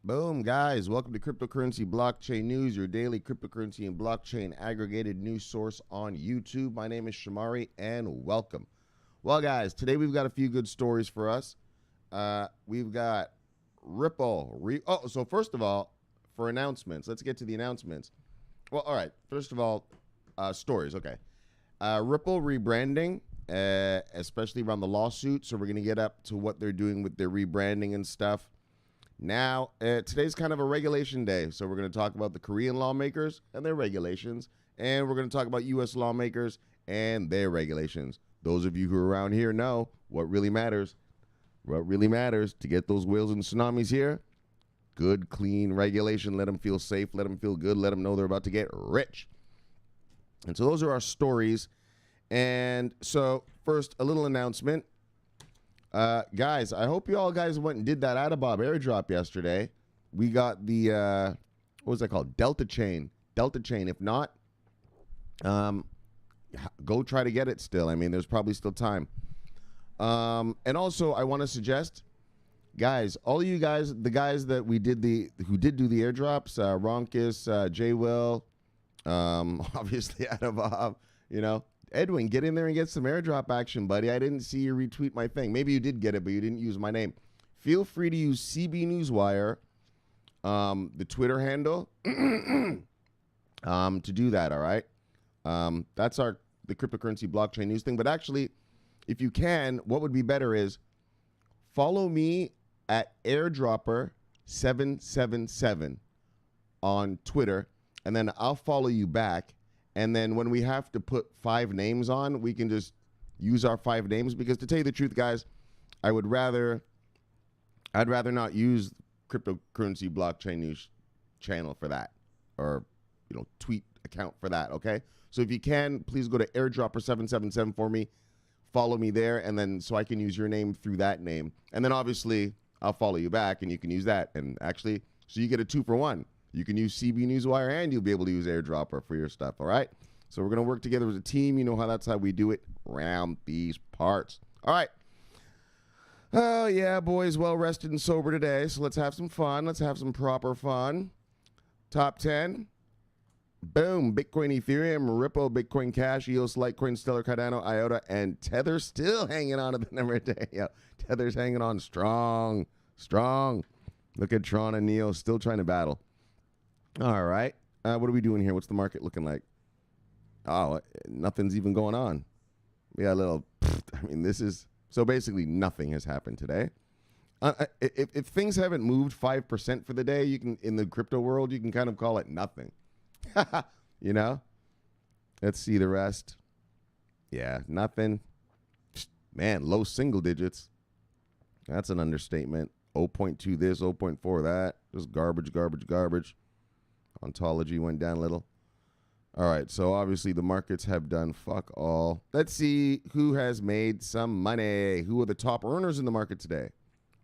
Boom, guys. Welcome to Cryptocurrency Blockchain News, your daily cryptocurrency and blockchain aggregated news source on YouTube. My name is Shamari, and welcome. Well, guys, today we've got a few good stories for us. We've got Ripple. So first of all, for announcements, let's get to the announcements. Well, all right. First of all, stories. Okay. Ripple rebranding, especially around the lawsuit. So we're going to get up to what they're doing with their rebranding and stuff. Now, today's kind of a regulation day, so we're going to talk about the Korean lawmakers and their regulations, and we're going to talk about U.S. lawmakers and their regulations. Those of you who are around here know what really matters. What really matters to get those whales and tsunamis here, good, clean regulation. Let them feel safe. Let them feel good. Let them know they're about to get rich. And so those are our stories. And so first, a little announcement. Guys, I hope you all guys went and did that Adabab airdrop yesterday. We got the, what was that called? Delta Chain. If not, go try to get it still. I mean, there's probably still time. And also, I want to suggest, guys, all of you guys, the guys that who did do the airdrops, Ronkus, J. Will, obviously Adabab, Edwin, get in there and get some airdrop action, buddy. I didn't see you retweet my thing. Maybe you did get it, but you didn't use my name. Feel free to use CB Newswire, the Twitter handle, to do that, all right? That's the cryptocurrency blockchain news thing. But actually, if you can, what would be better is follow me at airdropper777 on Twitter, and then I'll follow you back. And then when we have to put 5 names on, we can just use our 5 names. Because to tell you the truth, guys, I'd rather not use cryptocurrency blockchain news channel for that, or tweet account for that. Okay, so if you can, please go to airdropper777 for me, follow me there, and then so I can use your name through that name, and then obviously I'll follow you back, and you can use that, and actually, so you get a 2-for-1. You can use CB Newswire, and you'll be able to use Airdropper for your stuff, all right? So we're going to work together as a team. You know that's how we do it around these parts. All right. Oh, yeah, boys, well-rested and sober today, so let's have some fun. Let's have some proper fun. Top 10. Boom. Bitcoin, Ethereum, Ripple, Bitcoin Cash, EOS, Litecoin, Stellar, Cardano, IOTA, and Tether still hanging on to the number of day. Yeah, Tether's hanging on strong. Look at Tron and Neo still trying to battle. All right. What are we doing here? What's the market looking like? Oh, nothing's even going on. We got a little, so basically nothing has happened today. If things haven't moved 5% for the day, you can, in the crypto world, you can kind of call it nothing. Let's see the rest. Yeah, nothing. Man, low single digits. That's an understatement. 0.2 this, 0.4 that. Just garbage. Ontology went down a little. All right, so obviously the markets have done fuck all. Let's see who has made some money. Who are the top earners in the market today?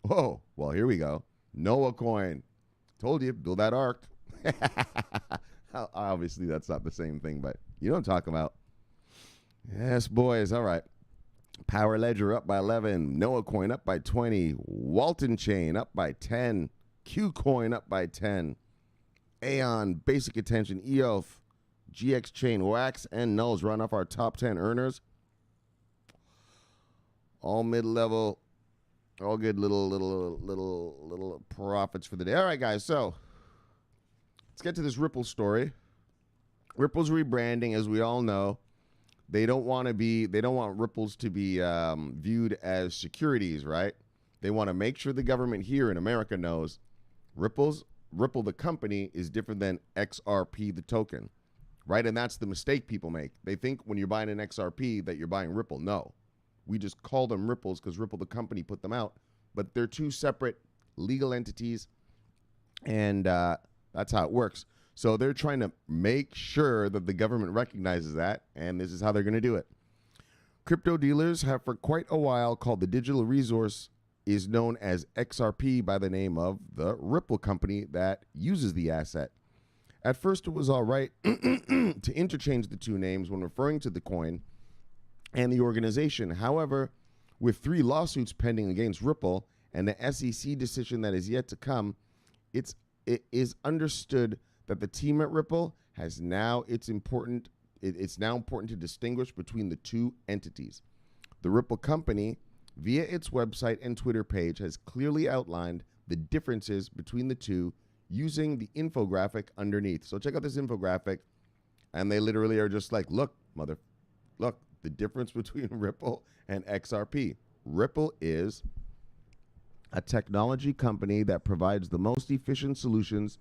Oh, well, here we go. Noah Coin. Told you, build that ARC. Obviously, that's not the same thing, but you know what I'm talking about. Yes, boys. All right. Power Ledger up by 11. Noah Coin up by 20. Walton Chain up by 10. Q Coin up by 10. Aeon, Basic Attention, EOF, GX Chain, Wax, and Nulls run off our top 10 earners. All mid-level, all good little profits for the day. All right, guys, so let's get to this Ripple story. Ripple's rebranding, as we all know. They don't want Ripples to be viewed as securities, right? They want to make sure the government here in America knows Ripple, the company, is different than XRP, the token, right? And that's the mistake people make. They think when you're buying an XRP that you're buying Ripple. No, we just call them Ripples because Ripple, the company, put them out. But they're 2 separate legal entities, and that's how it works. So they're trying to make sure that the government recognizes that, and this is how they're going to do it. Crypto dealers have for quite a while called the digital resource is known as XRP by the name of the Ripple company that uses the asset. At first, it was all right to interchange the 2 names when referring to the coin and the organization. However, with 3 lawsuits pending against Ripple and the SEC decision that is yet to come, it is understood that the team at Ripple has now it's now important to distinguish between the two entities. The Ripple company, via its website and Twitter page, has clearly outlined the differences between the two using the infographic underneath. So check out this infographic, and they literally are just like, look, the difference between Ripple and XRP. Ripple is a technology company that provides the most efficient solutions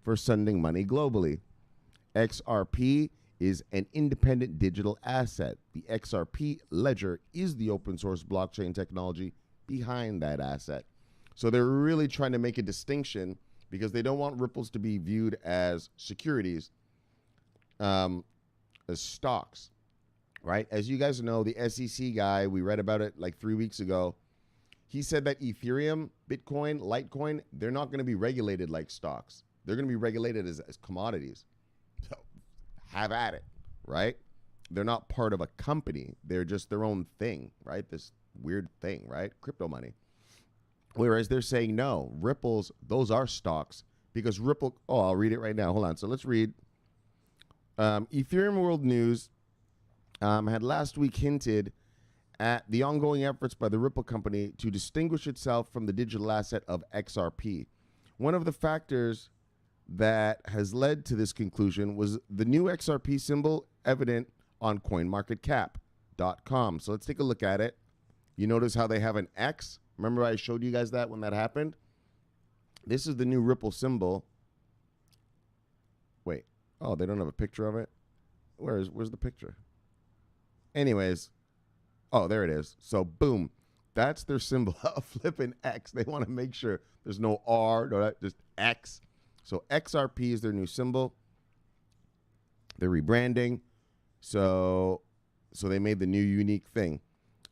for sending money globally. XRP is an independent digital asset. The XRP ledger is the open source blockchain technology behind that asset. So they're really trying to make a distinction because they don't want Ripples to be viewed as securities, as stocks, right? As you guys know, the SEC guy, we read about it like 3 weeks ago. He said that Ethereum, Bitcoin, Litecoin, they're not going to be regulated like stocks. They're going to be regulated as commodities. So have at it, right? They're not part of a company. They're just their own thing, right? This weird thing, right? Crypto money. Whereas they're saying, no, Ripples, those are stocks because Ripple, I'll read it right now. Hold on. So let's read. Ethereum World News had last week hinted at the ongoing efforts by the Ripple company to distinguish itself from the digital asset of XRP. One of the factors that has led to this conclusion was the new XRP symbol evident on coinmarketcap.com. So let's take a look at it. You notice how they have an X? Remember I showed you guys that when that happened? This is the new Ripple symbol. Wait. Oh, they don't have a picture of it? Where's the picture? Anyways. Oh, there it is. So, boom. That's their symbol, a flipping X. They want to make sure there's no R, no, just X. So, XRP is their new symbol. They're rebranding. So they made the new unique thing.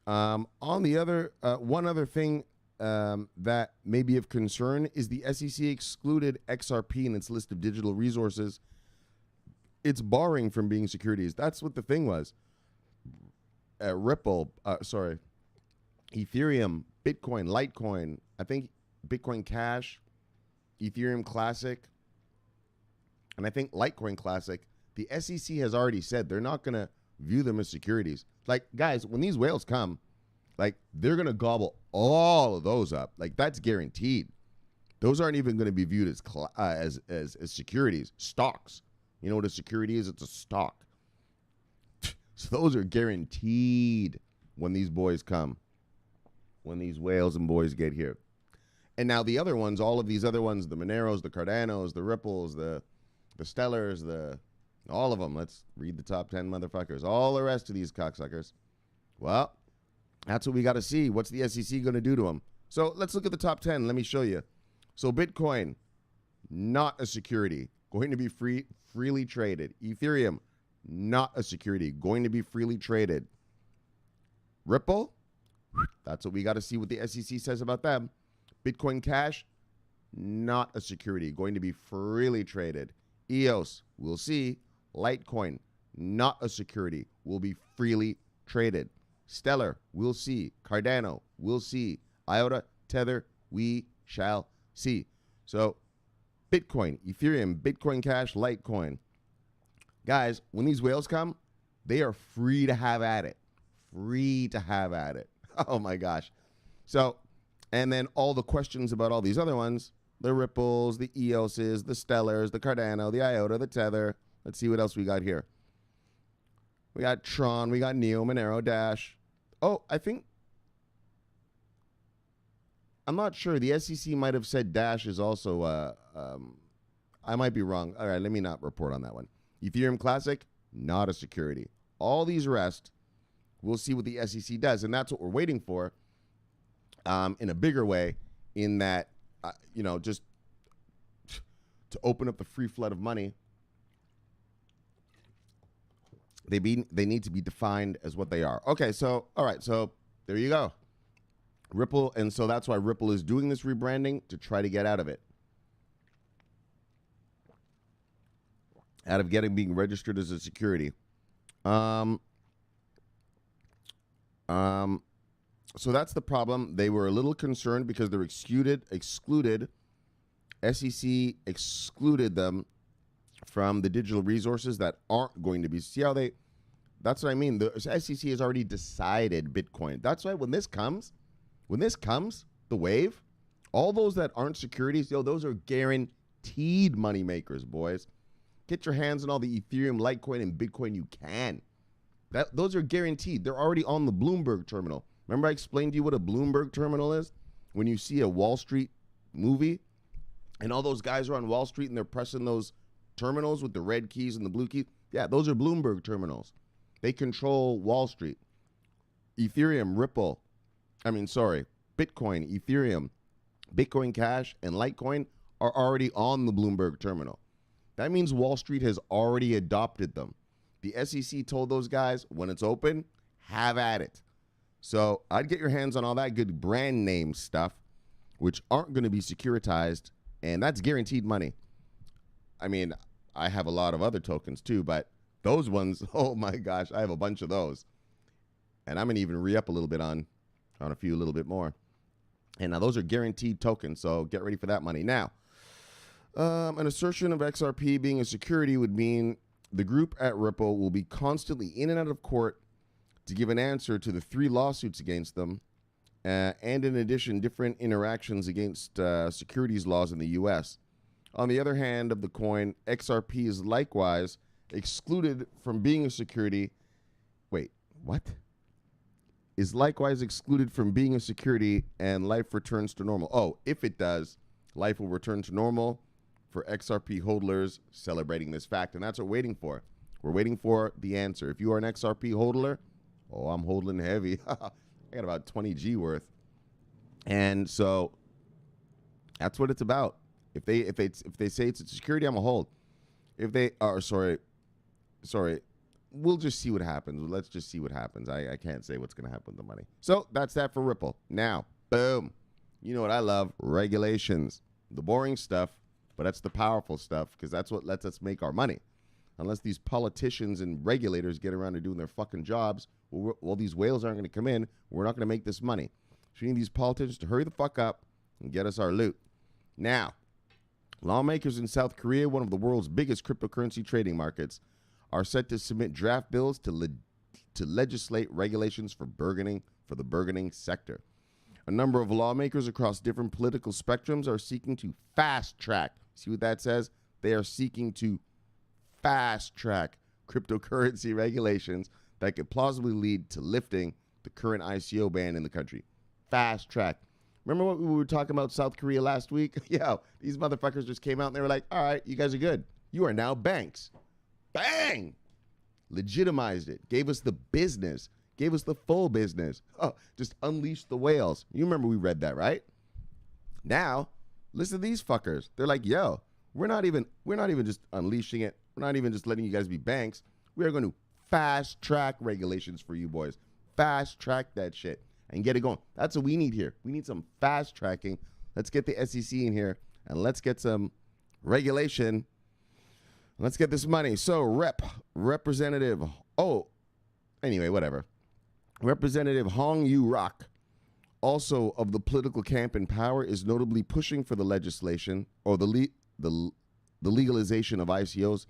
On the other, one other thing that may be of concern is the SEC excluded XRP in its list of digital resources. It's barring from being securities. That's what the thing was. Ripple, Ethereum, Bitcoin, Litecoin, I think Bitcoin Cash, Ethereum Classic, and I think Litecoin Classic, the SEC has already said they're not going to view them as securities. Like, guys, when these whales come, like, they're going to gobble all of those up. Like, that's guaranteed. Those aren't even going to be viewed as securities, stocks. You know what a security is? It's a stock. So those are guaranteed when these boys come, when these whales and boys get here. And now the other ones, all of these other ones, the Moneros, the Cardanos, the Ripples, the Stellars, all of them. Let's read the top 10 motherfuckers. All the rest of these cocksuckers. Well, that's what we got to see. What's the SEC going to do to them? So let's look at the top 10. Let me show you. So Bitcoin, not a security, going to be freely traded. Ethereum, not a security, going to be freely traded. Ripple, that's what we got to see what the SEC says about them. Bitcoin Cash, not a security, going to be freely traded. EOS, we'll see. Litecoin, not a security, will be freely traded. Stellar, we'll see. Cardano, we'll see. IOTA, Tether, we shall see. So Bitcoin, Ethereum, Bitcoin Cash, Litecoin. Guys, when these whales come, they are free to have at it. Free to have at it. Oh, my gosh. So, and then all the questions about all these other ones, the Ripples, the EOSs, the Stellars, the Cardano, the IOTA, the Tether. Let's see what else we got here. We got Tron, we got Neo, Monero, Dash. Oh, I'm not sure. The SEC might have said Dash is also, I might be wrong. All right, let me not report on that one. Ethereum Classic, not a security. All these rest, we'll see what the SEC does. And that's what we're waiting for in a bigger way, in that, just to open up the free flood of money. They need to be defined as what they are. Okay, so, all right, so there you go. Ripple, and so that's why Ripple is doing this rebranding, to try to get out of it. Out of being registered as a security. So that's the problem. They were a little concerned because they're excluded SEC excluded them from the digital resources that aren't going to be. See how they. That's what I mean. The SEC has already decided Bitcoin. That's why when this comes, the wave, all those that aren't securities, those are guaranteed money makers, boys. Get your hands on all the Ethereum, Litecoin, and Bitcoin you can. Those are guaranteed. They're already on the Bloomberg terminal. Remember I explained to you what a Bloomberg terminal is? When you see a Wall Street movie and all those guys are on Wall Street and they're pressing those terminals with the red keys and the blue keys. Yeah, those are Bloomberg terminals. They control Wall Street. Bitcoin, Ethereum, Bitcoin Cash, and Litecoin are already on the Bloomberg terminal. That means Wall Street has already adopted them. The SEC told those guys, when it's open, have at it. So I'd get your hands on all that good brand name stuff, which aren't going to be securitized, and that's guaranteed money. I mean, I have a lot of other tokens too, but those ones, oh my gosh, I have a bunch of those. And I'm going to even re-up a little bit on a few a little bit more. And now those are guaranteed tokens, so get ready for that money. Now, an assertion of XRP being a security would mean the group at Ripple will be constantly in and out of court to give an answer to the 3 lawsuits against them, and in addition, different interactions against securities laws in the U.S. On the other hand of the coin, XRP is likewise excluded from being a security. Wait, what? Is likewise excluded from being a security, and life returns to normal. Oh, if it does, life will return to normal for XRP holders celebrating this fact. And that's what we're waiting for. We're waiting for the answer. If you are an XRP holder, oh, I'm holding heavy. I got about 20 G worth. And so that's what it's about. If they say it's a security, I'm a hold. If they are sorry, we'll just see what happens. Let's just see what happens. I can't say what's going to happen with the money. So that's that for Ripple. Now, boom. You know what I love? Regulations. The boring stuff, but that's the powerful stuff because that's what lets us make our money. Unless these politicians and regulators get around to doing their fucking jobs, well, these whales aren't going to come in. We're not going to make this money. So we need these politicians to hurry the fuck up and get us our loot. Now, lawmakers in South Korea, one of the world's biggest cryptocurrency trading markets, are set to submit draft bills to legislate regulations for the burgeoning sector. A number of lawmakers across different political spectrums are seeking to fast track. See what that says? They are seeking to fast track cryptocurrency regulations that could plausibly lead to lifting the current ICO ban in the country. Fast track. Remember what we were talking about South Korea last week? Yeah, these motherfuckers just came out and they were like, all right, you guys are good. You are now banks. Bang! Legitimized it. Gave us the business. Gave us the full business. Oh, just unleashed the whales. You remember we read that, right? Now, listen to these fuckers. They're like, yo, we're not even just unleashing it. We're not even just letting you guys be banks. We are going to fast track regulations for you boys. Fast track that shit and get it going. That's what we need here. We need some fast tracking. Let's get the SEC in here and let's get some regulation. Let's get this money. So Representative Hong Yu-rak, also of the political camp in power, is notably pushing for the legislation or the legalization of ICOs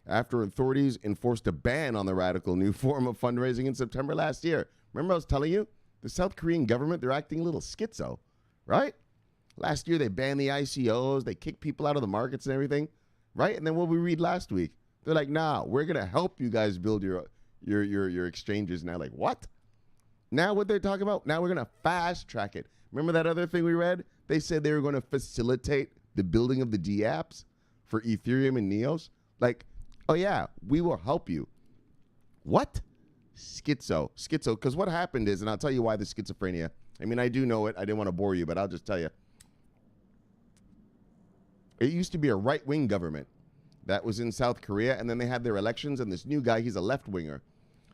after authorities enforced a ban on the radical new form of fundraising in September last year. Remember I was telling you? The South Korean government, they're acting a little schizo, right? Last year they banned the ICOs, they kicked people out of the markets and everything, right? And then what we read last week, they're like, nah, we're going to help you guys build your exchanges. And I'm like, what? Now what they're talking about? Now we're going to fast track it. Remember that other thing we read? They said they were going to facilitate the building of the D-apps for Ethereum and Neos. Like, oh yeah, we will help you. What? Schizo. Because what happened is, and I'll tell you why the schizophrenia. I mean, I do know it. I didn't want to bore you, but I'll just tell you. It used to be a right-wing government that was in South Korea, and then they had their elections, and this new guy, he's a left-winger.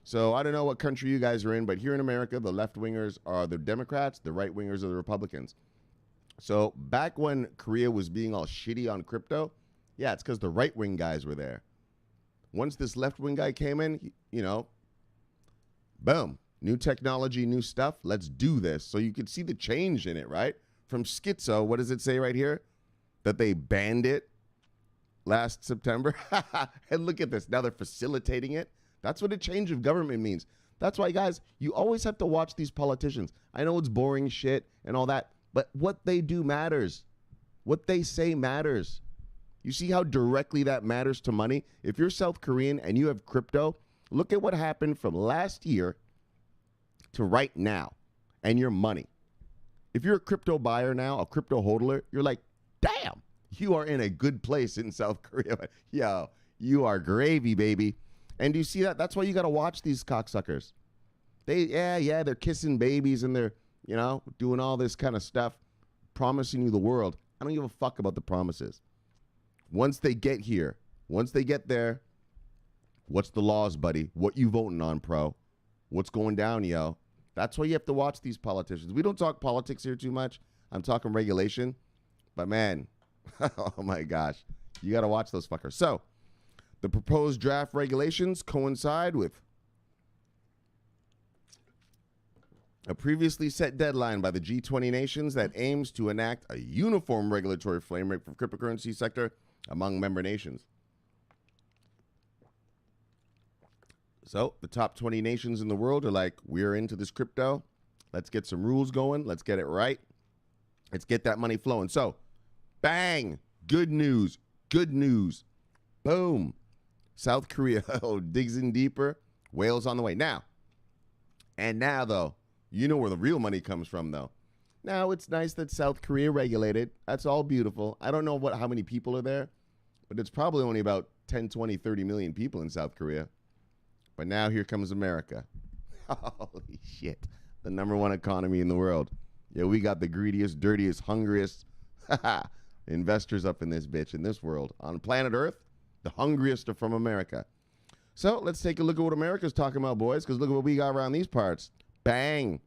So I don't know what country you guys are in, but here in America, the left-wingers are the Democrats, the right-wingers are the Republicans. So back when Korea was being all shitty on crypto, yeah, it's because the right-wing guys were there. Once this left-wing guy came in, boom, new technology, new stuff, let's do this. So you could see the change in it, right? From schizo, what does it say right here? that they banned it last September. And look at this. Now they're facilitating it. That's what a change of government means. That's why, guys, you always have to watch these politicians. I know it's boring shit and all that, but what they do matters. What they say matters. You see how directly that matters to money? If you're South Korean and you have crypto, look at what happened from last year to right now and your money. If you're a crypto buyer now, a crypto hodler, you're like, damn, you are in a good place in South Korea. Yo, you are gravy, baby. And do you see that? That's why you got to watch these cocksuckers. They're kissing babies and they're, doing all this kind of stuff, promising you the world. I don't give a fuck about the promises. Once they get here, once they get there, what's the laws, buddy? What you voting on, pro? What's going down, yo? That's why you have to watch these politicians. We don't talk politics here too much. I'm talking regulation. But, man, oh, my gosh. You got to watch those fuckers. So, the proposed draft regulations coincide with a previously set deadline by the G20 nations that aims to enact a uniform regulatory framework for the cryptocurrency sector among member nations. So the top 20 nations in the world are like, we're into this crypto. Let's get some rules going. Let's get it right. Let's get that money flowing. So, bang, good news, good news. Boom. South Korea digs in deeper. Whales on the way. Now, though, you know where the real money comes from, though. Now, it's nice that South Korea regulated. That's all beautiful. I don't know how many people are there, but it's probably only about 10, 20, 30 million people in South Korea. But now here comes America. Holy shit. The number one economy in the world. Yeah, we got the greediest, dirtiest, hungriest investors up in this bitch, in this world. On planet Earth, the hungriest are from America. So let's take a look at what America's talking about, boys, because look at what we got around these parts. Bang.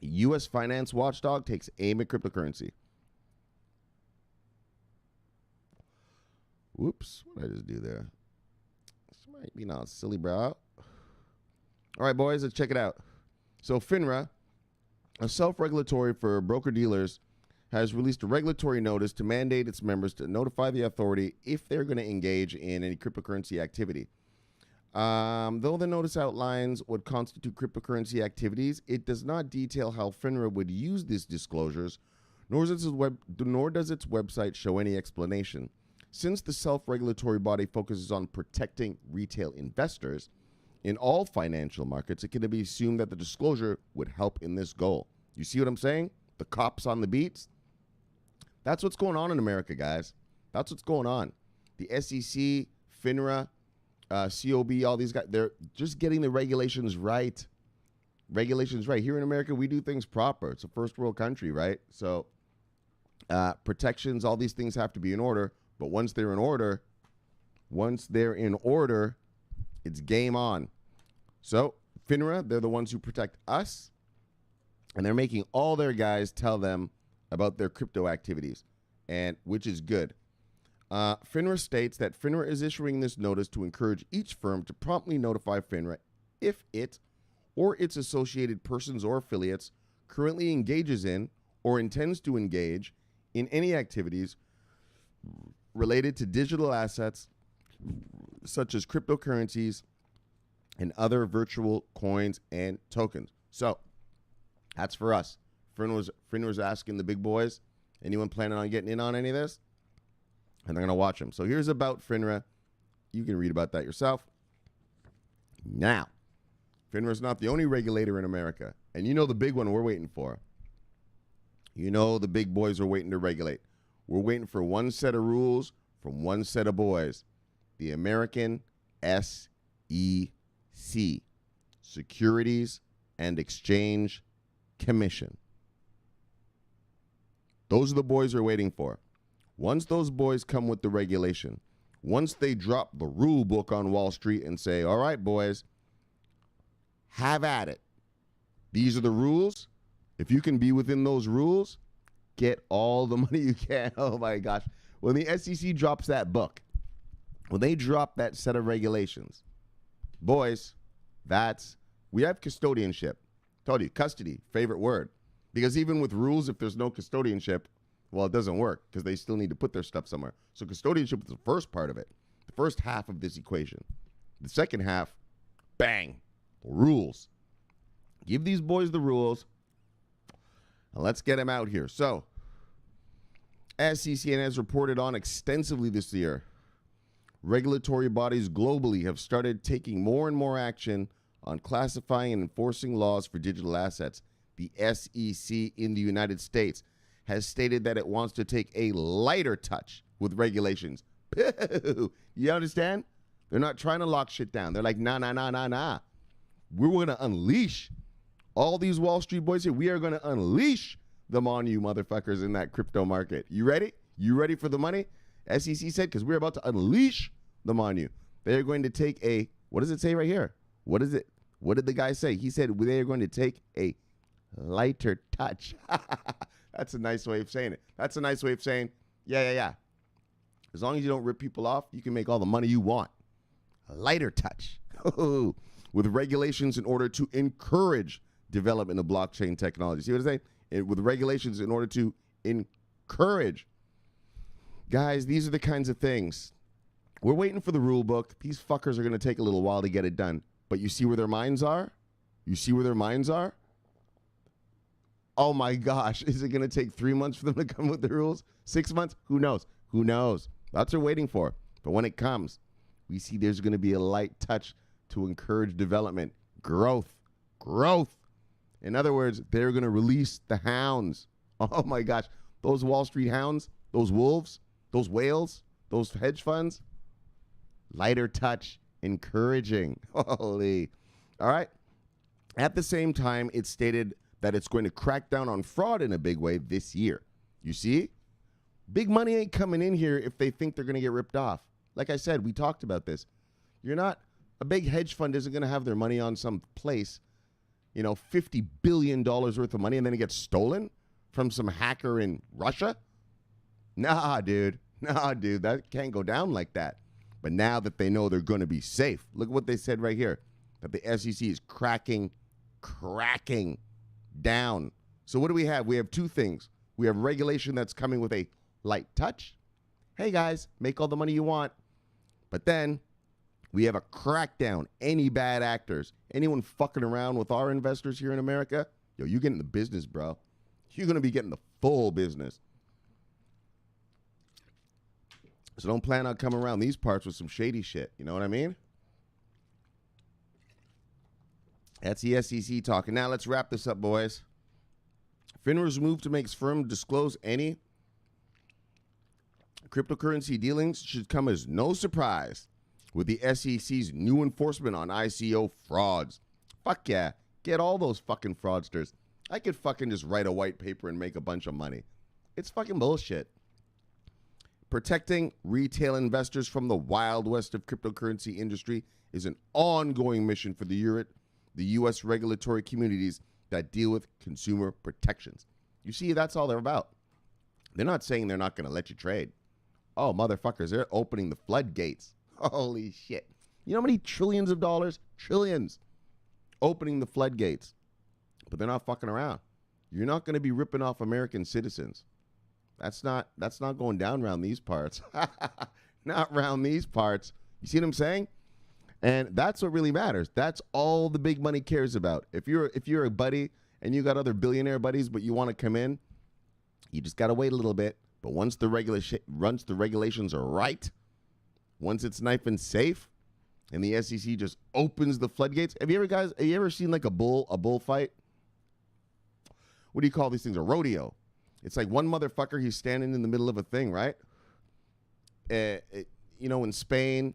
U.S. finance watchdog takes aim at cryptocurrency. Whoops. What did I just do there? This might be not silly, bro. All right, boys, let's check it out. So FINRA, a self-regulatory for broker-dealers, has released a regulatory notice to mandate its members to notify the authority if they're going to engage in any cryptocurrency activity. Though the notice outlines what constitute cryptocurrency activities, it does not detail how FINRA would use these disclosures, nor does its website show any explanation. Since the self-regulatory body focuses on protecting retail investors in all financial markets, it can be assumed that the disclosure would help in this goal. You see what I'm saying? The cops on the beats? That's what's going on in America, guys. That's what's going on. The SEC, FINRA, COB, all these guys, they're just getting the regulations right. Regulations right. Here in America, we do things proper. It's a first world country, right? So protections, all these things have to be in order. But once they're in order, it's game on. So FINRA, they're the ones who protect us, and they're making all their guys tell them about their crypto activities, and which is good. FINRA states that FINRA is issuing this notice to encourage each firm to promptly notify FINRA if it or its associated persons or affiliates currently engages in or intends to engage in any activities related to digital assets such as cryptocurrencies and other virtual coins and tokens. So that's for us. FINRA's asking the big boys, anyone planning on getting in on any of this? And they're going to watch them. So here's about FINRA. You can read about that yourself. Now, FINRA's not the only regulator in America. And you know the big one we're waiting for. You know the big boys are waiting to regulate. We're waiting for one set of rules from one set of boys. The American SEC, Securities and Exchange Commission. Those are the boys we're waiting for. Once those boys come with the regulation, once they drop the rule book on Wall Street and say, all right, boys, have at it. These are the rules. If you can be within those rules, get all the money you can. Oh, my gosh. When the SEC drops that book, when they drop that set of regulations, boys, we have custodianship. Told you, custody, favorite word. Because even with rules, if there's no custodianship, Well, it doesn't work because they still need to put their stuff somewhere. So custodianship is the first part of it, the first half of this equation. The second half, bang, the rules. Give these boys the rules, and let's get them out here. So, as CCN has reported on extensively this year, regulatory bodies globally have started taking more and more action on classifying and enforcing laws for digital assets. The SEC in the United States has stated that it wants to take a lighter touch with regulations. You understand? They're not trying to lock shit down. They're like, nah. We're going to unleash all these Wall Street boys here. We are going to unleash them on you motherfuckers in that crypto market. You ready? You ready for the money? SEC said, because we're about to unleash them on you. They're going to take a, what does it say right here? What is it? What did the guy say? He said they are going to take a lighter touch. That's a nice way of saying it. That's a nice way of saying, yeah. As long as you don't rip people off, you can make all the money you want. A lighter touch. With regulations in order to encourage development of blockchain technology. See what I'm saying? With regulations in order to encourage. Guys, these are the kinds of things. We're waiting for the rule book. These fuckers are going to take a little while to get it done. But you see where their minds are? You see where their minds are? Oh my gosh. Is it going to take 3 months for them to come with the rules? 6 months? Who knows? Who knows? That's what they're waiting for. But when it comes, we see there's going to be a light touch to encourage development, growth. In other words, they're going to release the hounds. Oh my gosh. Those Wall Street hounds, those wolves, those whales, those hedge funds. Lighter touch, encouraging. Holy. All right. At the same time, it's stated that it's going to crack down on fraud in a big way this year. You see? Big money ain't coming in here if they think they're going to get ripped off. Like I said, we talked about this. A big hedge fund isn't going to have their money on some place, $50 billion worth of money, and then it gets stolen from some hacker in Russia. Nah, dude. That can't go down like that. But now that they know they're going to be safe, look at what they said right here, that the SEC is cracking down. So what do we have? We have two things. We have regulation that's coming with a light touch. Hey, guys, make all the money you want. But then we have a crackdown. Any bad actors, anyone fucking around with our investors here in America, you get in the business, bro. You're going to be getting the full business. So don't plan on coming around these parts with some shady shit. You know what I mean? That's the SEC talking. Now let's wrap this up, boys. FINRA's move to make firm disclose any cryptocurrency dealings should come as no surprise with the SEC's new enforcement on ICO frauds. Fuck yeah. Get all those fucking fraudsters. I could fucking just write a white paper and make a bunch of money. It's fucking bullshit. Protecting retail investors from the wild west of cryptocurrency industry is an ongoing mission for the U.S. regulatory communities that deal with consumer protections. You see, that's all they're about. They're not saying they're not going to let you trade. Oh, motherfuckers, they're opening the floodgates. Holy shit. You know how many trillions of dollars? Trillions. Opening the floodgates. But they're not fucking around. You're not going to be ripping off American citizens. That's not going down around these parts. Not around these parts. You see what I'm saying? And that's what really matters. That's all the big money cares about. If you're a buddy and you got other billionaire buddies, but you want to come in, you just got to wait a little bit. But once the regulations are right, once it's knife and safe, and the SEC just opens the floodgates. Have you ever seen like a bullfight? What do you call these things? A rodeo. It's like one motherfucker, he's standing in the middle of a thing, right? In Spain,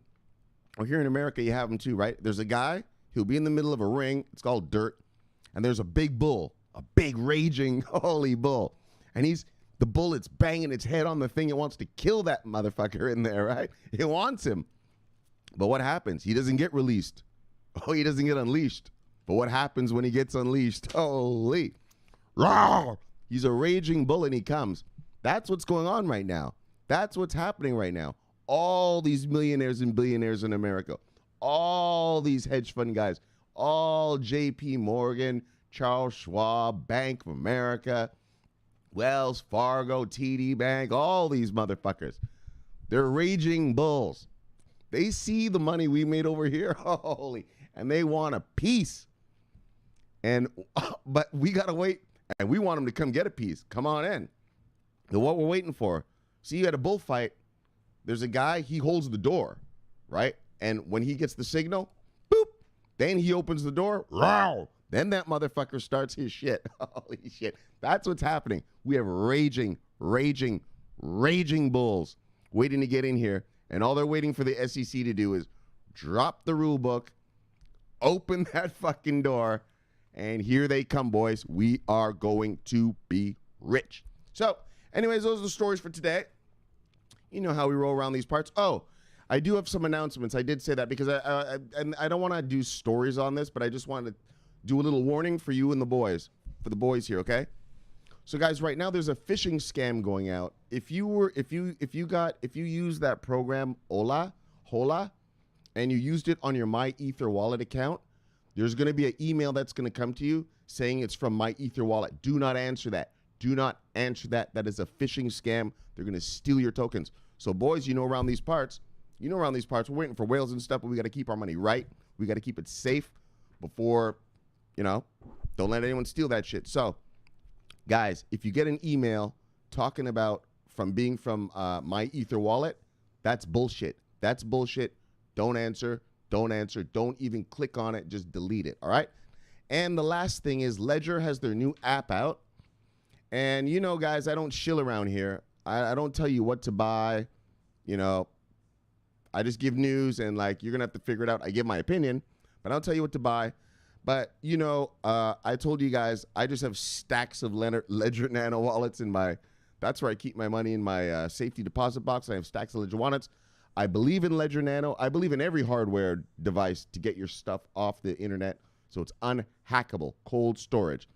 or here in America, you have them too, right? There's a guy, he'll be in the middle of a ring. It's called dirt. And there's a big bull, a big raging holy bull. And the bull, it's banging its head on the thing. It wants to kill that motherfucker in there, right? It wants him. But what happens? He doesn't get released. Oh, he doesn't get unleashed. But what happens when he gets unleashed? Holy. Rawr! He's a raging bull and he comes. That's what's going on right now. That's what's happening right now. All these millionaires and billionaires in America, all these hedge fund guys, all JP Morgan, Charles Schwab, Bank of America, Wells Fargo, TD Bank, all these motherfuckers. They're raging bulls. They see the money we made over here, holy, and they want a piece. And but we gotta wait, and we want them to come get a piece. Come on in. What we're waiting for. See, you had a bullfight. There's a guy, he holds the door, right? And when he gets the signal, boop, then he opens the door, row. Then that motherfucker starts his shit. Holy shit. That's what's happening. We have raging bulls waiting to get in here. And all they're waiting for the SEC to do is drop the rule book, open that fucking door, and here they come, boys. We are going to be rich. So, anyways, those are the stories for today. You know how we roll around these parts. Oh, I do have some announcements. I did say that because I don't want to do stories on this, but I just wanted to do a little warning for you and the boys, for the boys here, okay? So guys, right now there's a phishing scam going out. If you use that program Hola, and you used it on your My Ether wallet account, there's going to be an email that's going to come to you saying it's from My Ether wallet. Do not answer that. Do not answer that. That is a phishing scam. They're going to steal your tokens. So boys, around these parts, we're waiting for whales and stuff, but we got to keep our money right. We got to keep it safe before, don't let anyone steal that shit. So guys, if you get an email talking about being from My Ether wallet, that's bullshit. That's bullshit. Don't answer. Don't answer. Don't even click on it. Just delete it. All right. And the last thing is Ledger has their new app out. And, guys, I don't shill around here. I don't tell you what to buy. I just give news and you're going to have to figure it out. I give my opinion, but I don't tell you what to buy. But, I told you guys, I just have stacks of Ledger Nano wallets that's where I keep my money in my safety deposit box. I have stacks of Ledger wallets. I believe in Ledger Nano. I believe in every hardware device to get your stuff off the internet. So it's unhackable, cold storage.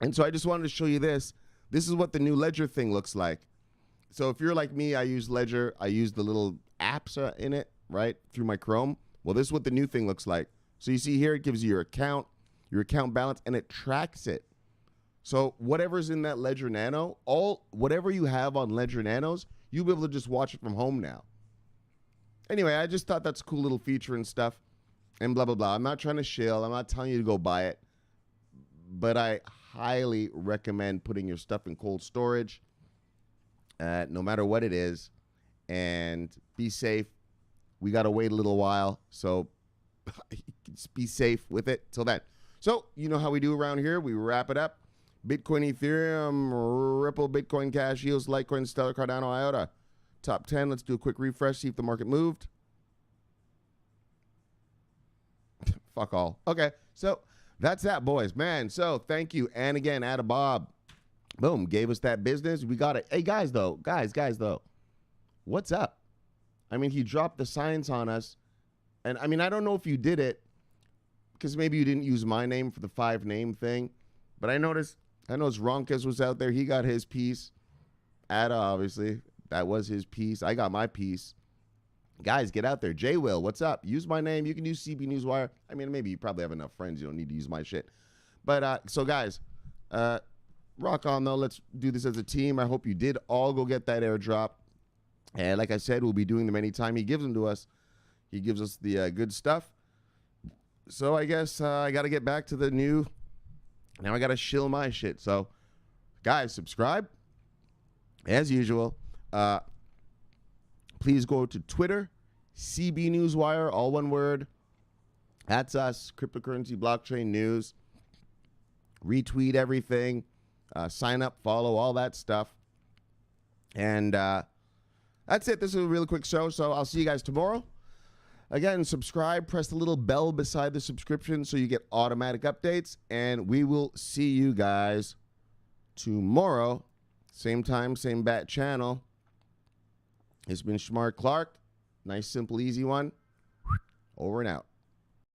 And so I just wanted to show you this. This is what the new Ledger thing looks like. So if you're like me, I use Ledger. I use the little apps in it, right, through my Chrome. Well, this is what the new thing looks like. So you see here, it gives you your account balance, and it tracks it. So whatever's in that Ledger Nano, whatever you have on Ledger Nanos, you'll be able to just watch it from home now. Anyway, I just thought that's a cool little feature and stuff, and blah, blah, blah. I'm not trying to shill. I'm not telling you to go buy it, but I highly recommend putting your stuff in cold storage, no matter what it is, and be safe. We got to wait a little while, so just be safe with it till then. So, you know how we do around here. We wrap it up. Bitcoin, Ethereum, Ripple, Bitcoin Cash, EOS, Litecoin, Stellar, Cardano, IOTA. Top 10. Let's do a quick refresh, see if the market moved. Fuck all. Okay, so that's that, boys. Man, so thank you. And again, Ada Bob, boom, gave us that business. We got it. Hey, guys, though, what's up? I mean, he dropped the science on us. And, I mean, I don't know if you did it because maybe you didn't use my name for the 5-name thing. But I noticed Ronquez was out there. He got his piece. Ada, obviously, that was his piece. I got my piece. Guys, get out there. J Will, what's up? Use my name. You can use CB Newswire. I mean, maybe you probably have enough friends. You don't need to use my shit. But, so, guys, rock on, though. Let's do this as a team. I hope you did all go get that airdrop. And like I said, we'll be doing them anytime he gives them to us. He gives us the good stuff. So I guess I got to get back to the new. Now I got to shill my shit. So, guys, subscribe. As usual, please go to Twitter, CB Newswire, all one word. That's us, cryptocurrency, blockchain news. Retweet everything. Sign up, follow, all that stuff. And that's it. This is a really quick show, so I'll see you guys tomorrow. Again, subscribe, press the little bell beside the subscription so you get automatic updates, and we will see you guys tomorrow. Same time, same bat channel. It's been Shmar Clark. Nice, simple, easy one. Over and out.